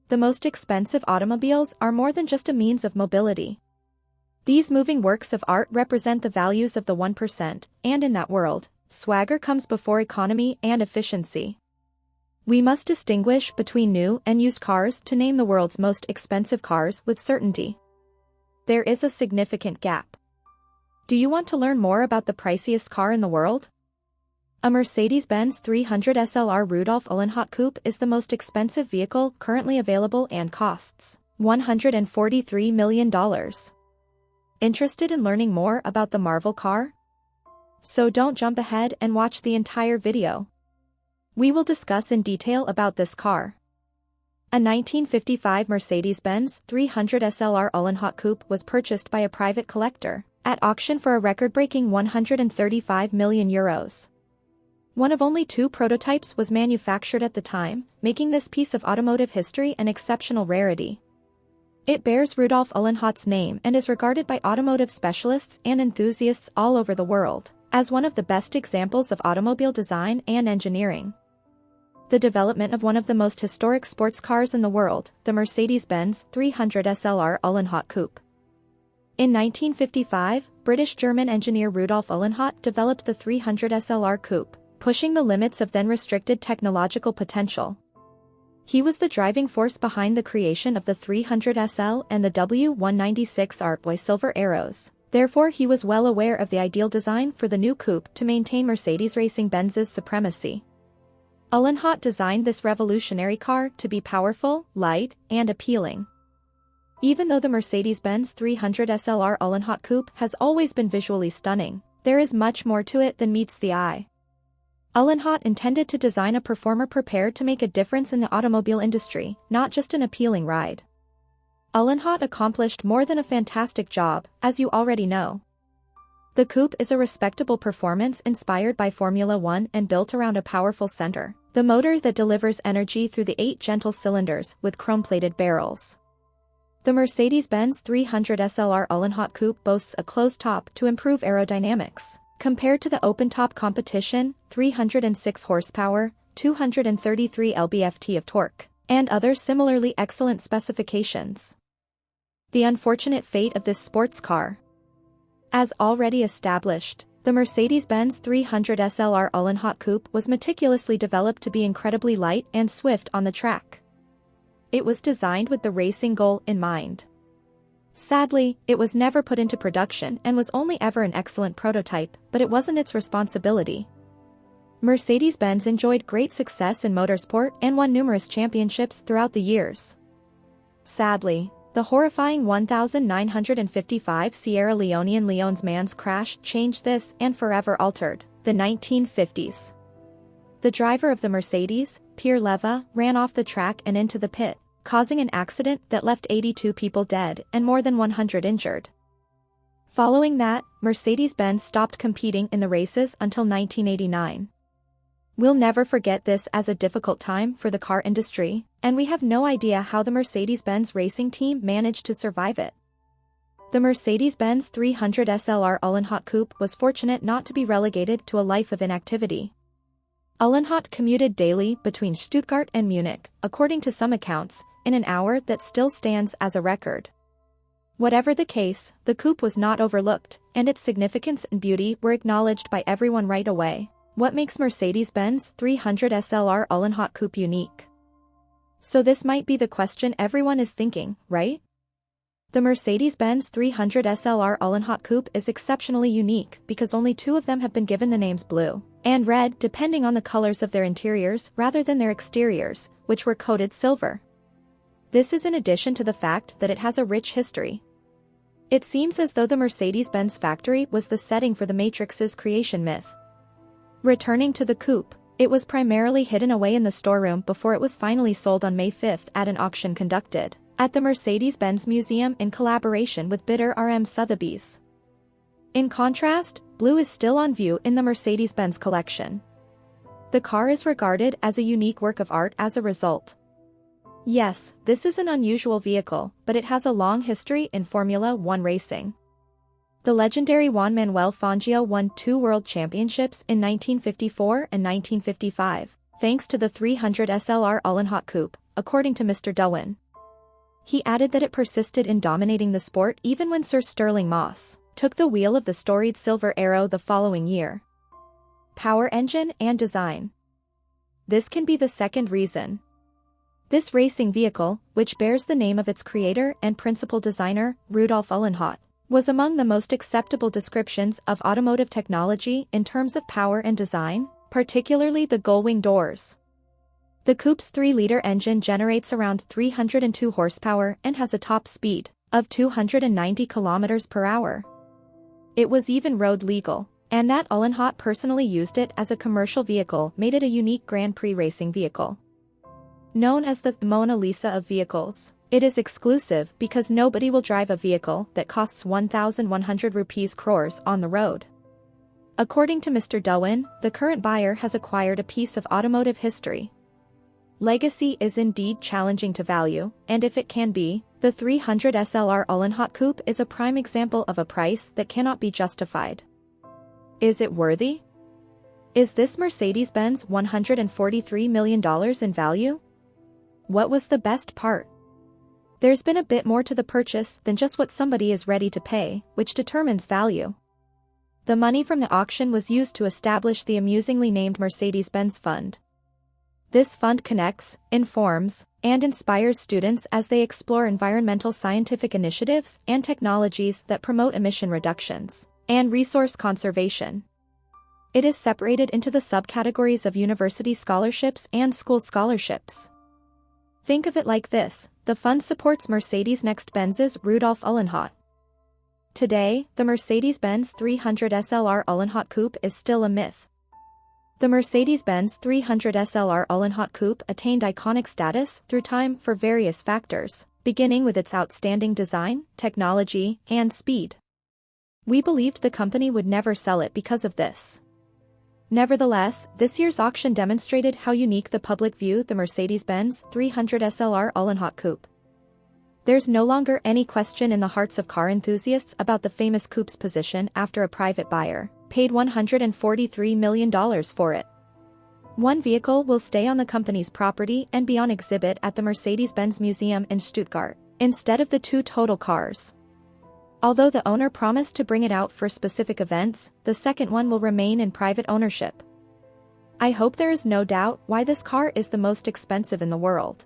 the most expensive automobiles are more than just a means of mobility. These moving works of art represent the values of the 1%, and in that world, swagger comes before economy and efficiency. We must distinguish between new and used cars to name the world's most expensive cars with certainty. There is a significant gap. Do you want to learn more about the priciest car in the world? A Mercedes-Benz 300 SLR Rudolf Uhlenhaut Coupe is the most expensive vehicle currently available and costs $143 million. Interested in learning more about the Marvel car? So don't jump ahead and watch the entire video. We will discuss in detail about this car. A 1955 Mercedes-Benz 300 SLR Uhlenhaut Coupe was purchased by a private collector at auction for a record-breaking €135 million. One of only 2 prototypes was manufactured at the time, making this piece of automotive history an exceptional rarity. It bears Rudolf Uhlenhaut's name and is regarded by automotive specialists and enthusiasts all over the world as one of the best examples of automobile design and engineering. The development of one of the most historic sports cars in the world, the Mercedes-Benz 300 SLR Uhlenhaut Coupe. In 1955, British-German engineer Rudolf Uhlenhaut developed the 300 SLR Coupe, pushing the limits of then-restricted technological potential. He was the driving force behind the creation of the 300 SL and the W196 Artboy Silver Arrows. Therefore, he was well aware of the ideal design for the new coupe to maintain Mercedes Racing Benz's supremacy. Uhlenhaut designed this revolutionary car to be powerful, light, and appealing. Even though the Mercedes-Benz 300 SLR Uhlenhaut Coupe has always been visually stunning, there is much more to it than meets the eye. Uhlenhaut intended to design a performer prepared to make a difference in the automobile industry, not just an appealing ride. Uhlenhaut accomplished more than a fantastic job, as you already know. The coupe is a respectable performance inspired by Formula One and built around a powerful center, the motor that delivers energy through the 8 gentle cylinders with chrome-plated barrels. The Mercedes-Benz 300 SLR Uhlenhaut Coupe boasts a closed top to improve aerodynamics. Compared to the open-top competition, 306 horsepower, 233 lb-ft of torque, and other similarly excellent specifications. The unfortunate fate of this sports car. As already established, the Mercedes-Benz 300 SLR Uhlenhaut Coupe was meticulously developed to be incredibly light and swift on the track. It was designed with the racing goal in mind. Sadly, it was never put into production and was only ever an excellent prototype, but it wasn't its responsibility. Mercedes-Benz enjoyed great success in motorsport and won numerous championships throughout the years. Sadly, the horrifying 1955 Sierra Leonean Leon's Mans crash changed this and forever altered the 1950s. The driver of the Mercedes, Pierre Leva, ran off the track and into the pit, causing an accident that left 82 people dead and more than 100 injured. Following that, Mercedes-Benz stopped competing in the races until 1989. We'll never forget this as a difficult time for the car industry, and we have no idea how the Mercedes-Benz racing team managed to survive it. The Mercedes-Benz 300 SLR Uhlenhaut Coupe was fortunate not to be relegated to a life of inactivity. Uhlenhaut commuted daily between Stuttgart and Munich, according to some accounts, in an hour that still stands as a record. Whatever the case, the coupe was not overlooked, and its significance and beauty were acknowledged by everyone right away. What makes Mercedes-Benz 300 SLR Uhlenhaut Coupe unique? So this might be the question everyone is thinking, right? The Mercedes-Benz 300 SLR Uhlenhaut Coupe is exceptionally unique because only 2 of them have been given the names blue and red depending on the colors of their interiors rather than their exteriors, which were coated silver. This is in addition to the fact that it has a rich history. It seems as though the Mercedes-Benz factory was the setting for the Matrix's creation myth. Returning to the coupe, it was primarily hidden away in the storeroom before it was finally sold on May 5 at an auction conducted at the Mercedes-Benz Museum in collaboration with bidder RM Sotheby's. In contrast, blue is still on view in the Mercedes-Benz collection. The car is regarded as a unique work of art as a result. Yes, this is an unusual vehicle, but it has a long history in Formula One racing. The legendary Juan Manuel Fangio won 2 world championships in 1954 and 1955, thanks to the 300 SLR Ullenhot coupe, according to Mr. Dillwyn. He added that it persisted in dominating the sport even when Sir Stirling Moss took the wheel of the storied Silver Arrow the following year. Power engine and design. This can be the second reason. This racing vehicle, which bears the name of its creator and principal designer, Rudolf Ullenhot, was among the most acceptable descriptions of automotive technology in terms of power and design, particularly the gullwing doors. The coupe's 3-liter engine generates around 302 horsepower and has a top speed of 290 km per hour. It was even road legal, and that Ullenhot personally used it as a commercial vehicle made it a unique Grand Prix racing vehicle. Known as the Mona Lisa of vehicles, it is exclusive because nobody will drive a vehicle that costs 1,100 rupees crores on the road. According to Mr. Dillwyn, the current buyer has acquired a piece of automotive history. Legacy is indeed challenging to value, and if it can be, the 300 SLR Ullenhot coupe is a prime example of a price that cannot be justified. Is it worthy? Is this Mercedes-Benz $143 million in value? What was the best part? There's been a bit more to the purchase than just what somebody is ready to pay, which determines value. The money from the auction was used to establish the amusingly named Mercedes-Benz Fund. This fund connects, informs, and inspires students as they explore environmental scientific initiatives and technologies that promote emission reductions and resource conservation. It is separated into the subcategories of university scholarships and school scholarships. Think of it like this: the fund supports Mercedes-Benz Rudolf Ullenhot. Today, the Mercedes-Benz 300 SLR Ullenhot coupe is still a myth. The Mercedes-Benz 300 SLR Ullenhot coupe attained iconic status through time for various factors, beginning with its outstanding design, technology, and speed. We believed the company would never sell it because of this. Nevertheless, this year's auction demonstrated how unique the public view the Mercedes-Benz 300 SLR Ullenhot coupe. There's no longer any question in the hearts of car enthusiasts about the famous coupe's position after a private buyer paid $143 million for it. One vehicle will stay on the company's property and be on exhibit at the Mercedes-Benz Museum in Stuttgart, instead of the 2 total cars. Although the owner promised to bring it out for specific events, the second one will remain in private ownership. I hope there is no doubt why this car is the most expensive in the world.